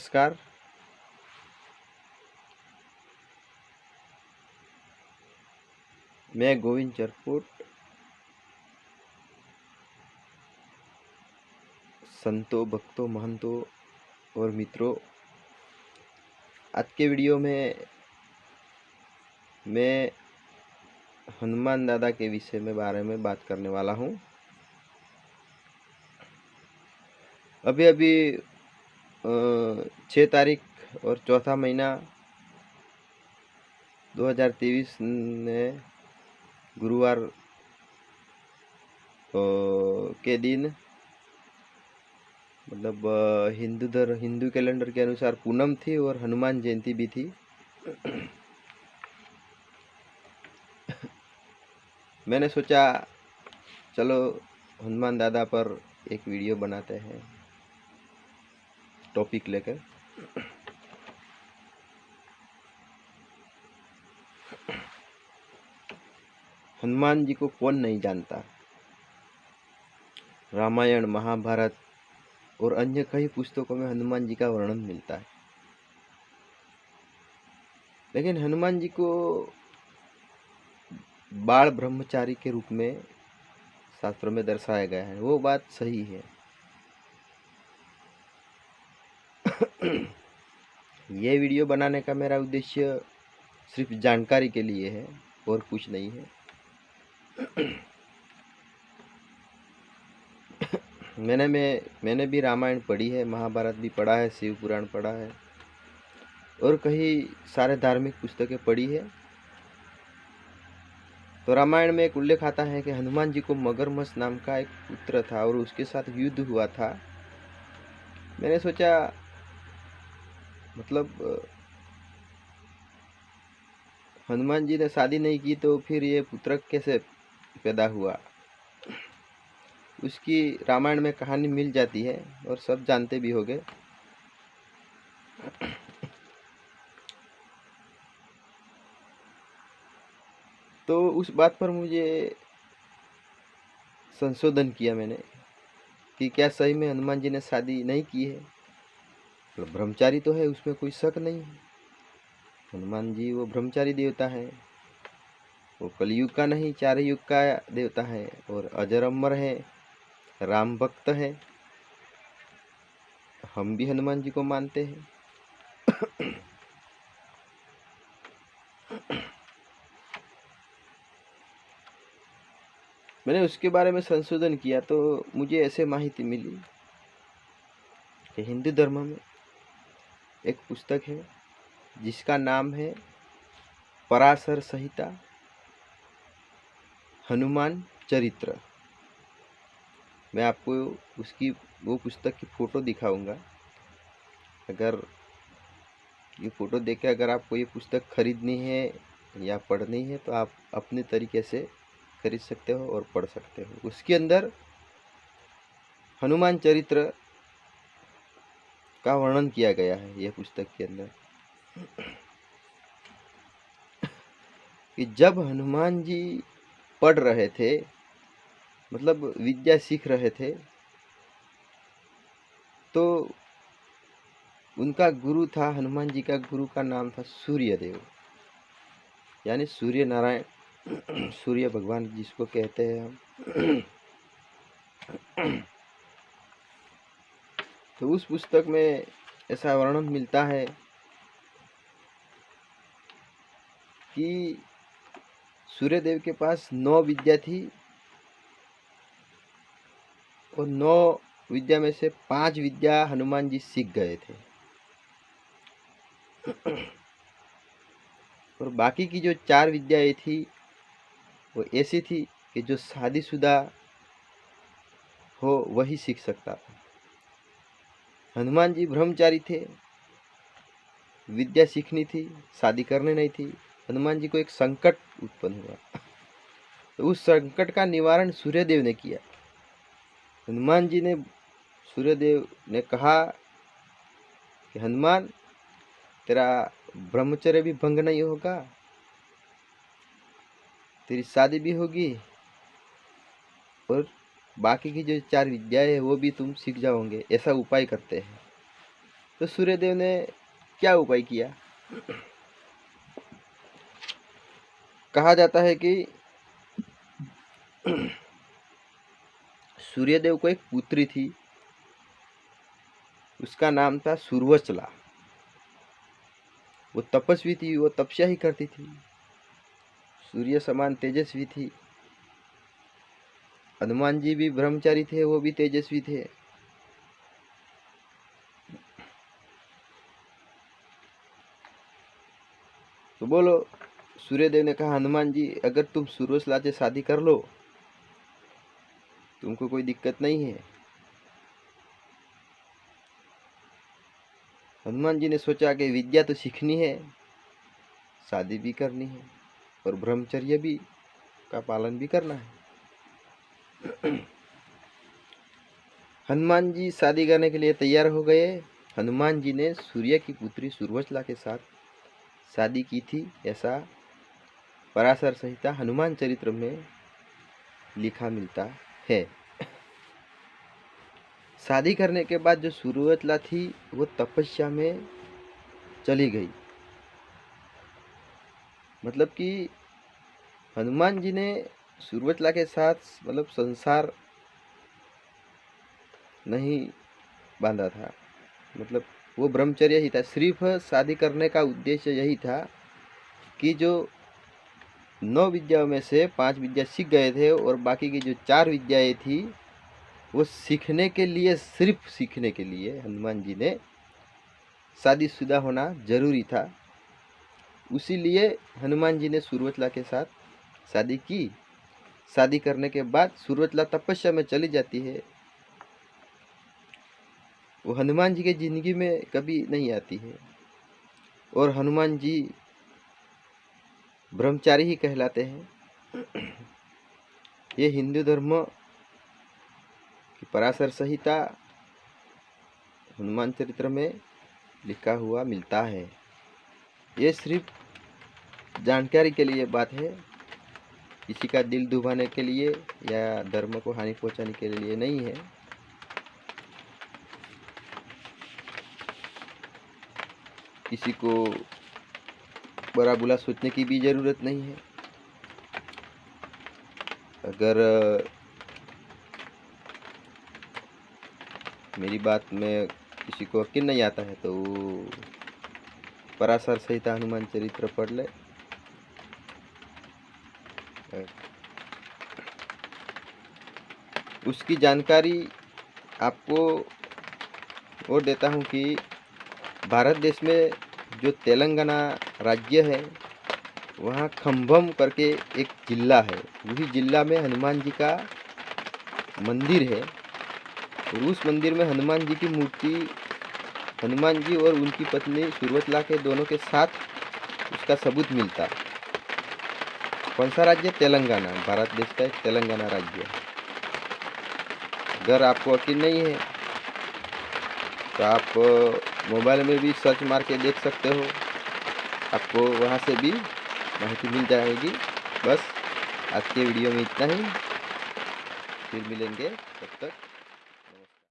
नमस्कार। मैं गोविंद चरपुट, संतों, भक्तों, महंतों और मित्रों, आज के वीडियो में मैं हनुमान दादा के विषय में बारे में बात करने वाला हूँ। अभी 6 तारीख और चौथा महीना 2023 ने गुरुवार के दिन मतलब हिंदू कैलेंडर के अनुसार पूनम थी और हनुमान जयंती भी थी। मैंने सोचा चलो हनुमान दादा पर एक वीडियो बनाते हैं टॉपिक लेकर। हनुमान जी को कौन नहीं जानता। रामायण, महाभारत और अन्य कई पुस्तकों में हनुमान जी का वर्णन मिलता है, लेकिन हनुमान जी को बाल ब्रह्मचारी के रूप में शास्त्रों में दर्शाया गया है। वो बात सही है। ये वीडियो बनाने का मेरा उद्देश्य सिर्फ जानकारी के लिए है और कुछ नहीं है। मैंने भी रामायण पढ़ी है, महाभारत भी पढ़ा है, शिव पुराण पढ़ा है और कई सारे धार्मिक पुस्तकें पढ़ी है। तो रामायण में एक उल्लेख आता है कि हनुमान जी को मगरमच्छ नाम का एक पुत्र था और उसके साथ युद्ध हुआ था। मैंने सोचा मतलब हनुमान जी ने शादी नहीं की तो फिर ये पुत्र कैसे पैदा हुआ। उसकी रामायण में कहानी मिल जाती है और सब जानते भी होंगे। तो उस बात पर मुझे संशोधन किया मैंने कि क्या सही में हनुमान जी ने शादी नहीं की है। तो ब्रह्मचारी तो है, उसमें कोई शक नहीं है। हनुमान जी वो ब्रह्मचारी देवता है। वो कलयुग का नहीं, 4 युग का देवता है और अजर अमर है, राम भक्त है। हम भी हनुमान जी को मानते हैं। मैंने उसके बारे में संशोधन किया तो मुझे ऐसे माहिती मिली कि हिंदू धर्म में एक पुस्तक है जिसका नाम है पराशर संहिता हनुमान चरित्र। मैं आपको उसकी वो पुस्तक की फ़ोटो दिखाऊंगा। अगर ये फ़ोटो देख के अगर आपको ये पुस्तक खरीदनी है या पढ़नी है तो आप अपने तरीके से खरीद सकते हो और पढ़ सकते हो। उसके अंदर हनुमान चरित्र का वर्णन किया गया है। यह पुस्तक के अंदर कि जब हनुमान जी पढ़ रहे थे, मतलब विद्या सीख रहे थे, तो उनका गुरु था, हनुमान जी का गुरु का नाम था सूर्यदेव, यानी सूर्य नारायण, सूर्य भगवान जिसको कहते हैं हम। तो उस पुस्तक में ऐसा वर्णन मिलता है कि सूर्यदेव के पास 9 विद्या थी और 9 विद्या में से 5 विद्या हनुमान जी सीख गए थे और बाकी की जो 4 विद्याएं थी वो ऐसी थी कि जो शादीशुदा हो वही सीख सकता था। हनुमान जी ब्रह्मचारी थे, विद्या सीखनी थी, शादी करनी नहीं थी। हनुमान जी को एक संकट उत्पन्न हुआ, तो उस संकट का निवारण सूर्यदेव ने किया। हनुमान जी ने सूर्यदेव ने कहा कि हनुमान, तेरा ब्रह्मचर्य भी भंग नहीं होगा, तेरी शादी भी होगी और बाकी की जो 4 विद्याएं है वो भी तुम सीख जाओगे। ऐसा उपाय करते हैं। तो सूर्यदेव ने क्या उपाय किया? कहा जाता है कि सूर्यदेव को एक पुत्री थी, उसका नाम था सुर्वचला। वो तपस्वी थी, वो तपस्या ही करती थी, सूर्य समान तेजस्वी थी। हनुमान जी भी ब्रह्मचारी थे, वो भी तेजस्वी थे। तो बोलो, सूर्यदेव ने कहा हनुमान जी अगर तुम सुर्वचला से शादी कर लो, तुमको कोई दिक्कत नहीं है। हनुमान जी ने सोचा कि विद्या तो सीखनी है, शादी भी करनी है और ब्रह्मचर्य भी का पालन भी करना है। हनुमान जी शादी करने के लिए तैयार हो गए। हनुमान जी ने सूर्य की पुत्री सुर्वचला के साथ शादी की थी, ऐसा पराशर संहिता हनुमान चरित्र में लिखा मिलता है। शादी करने के बाद जो सुर्वचला थी वो तपस्या में चली गई। मतलब कि हनुमान जी ने सुर्वचला के साथ मतलब संसार नहीं बांधा था, मतलब वो ब्रह्मचर्य ही था। सिर्फ शादी करने का उद्देश्य यही था कि जो 9 विद्याओं में से 5 विद्या सीख गए थे और बाकी की जो 4 विद्याएं थी वो सीखने के लिए, सिर्फ सीखने के लिए हनुमान जी ने शादीशुदा होना जरूरी था। उसीलिए हनुमान जी ने सुर्वचला के साथ शादी की। शादी करने के बाद सुर्वचला तपस्या में चली जाती है, वो हनुमान जी के जिंदगी में कभी नहीं आती है और हनुमान जी ब्रह्मचारी ही कहलाते हैं। ये हिंदू धर्म की पराशर संहिता हनुमान चरित्र में लिखा हुआ मिलता है। ये सिर्फ जानकारी के लिए बात है, किसी का दिल दुभाने के लिए या धर्म को हानि पहुंचाने के लिए नहीं है। किसी को बुरा बुरा सोचने की भी जरूरत नहीं है। अगर मेरी बात में किसी को यकीन नहीं आता है तो पराशर संहिता हनुमान चरित्र पढ़ ले। उसकी जानकारी आपको और देता हूँ कि भारत देश में जो तेलंगाना राज्य है वहाँ खम्भम करके एक जिला है, वही जिला में हनुमान जी का मंदिर है और उस मंदिर में हनुमान जी की मूर्ति, हनुमान जी और उनकी पत्नी सुर्वचला के दोनों के साथ उसका सबूत मिलता है। कौन सा राज्य? तेलंगाना, भारत देश का एक तेलंगाना राज्य। अगर आपको यकीन नहीं है तो आप मोबाइल में भी सर्च मार के देख सकते हो, आपको वहाँ से भी माहिती मिल जाएगी। बस आज के वीडियो में इतना ही, फिर मिलेंगे, तब तक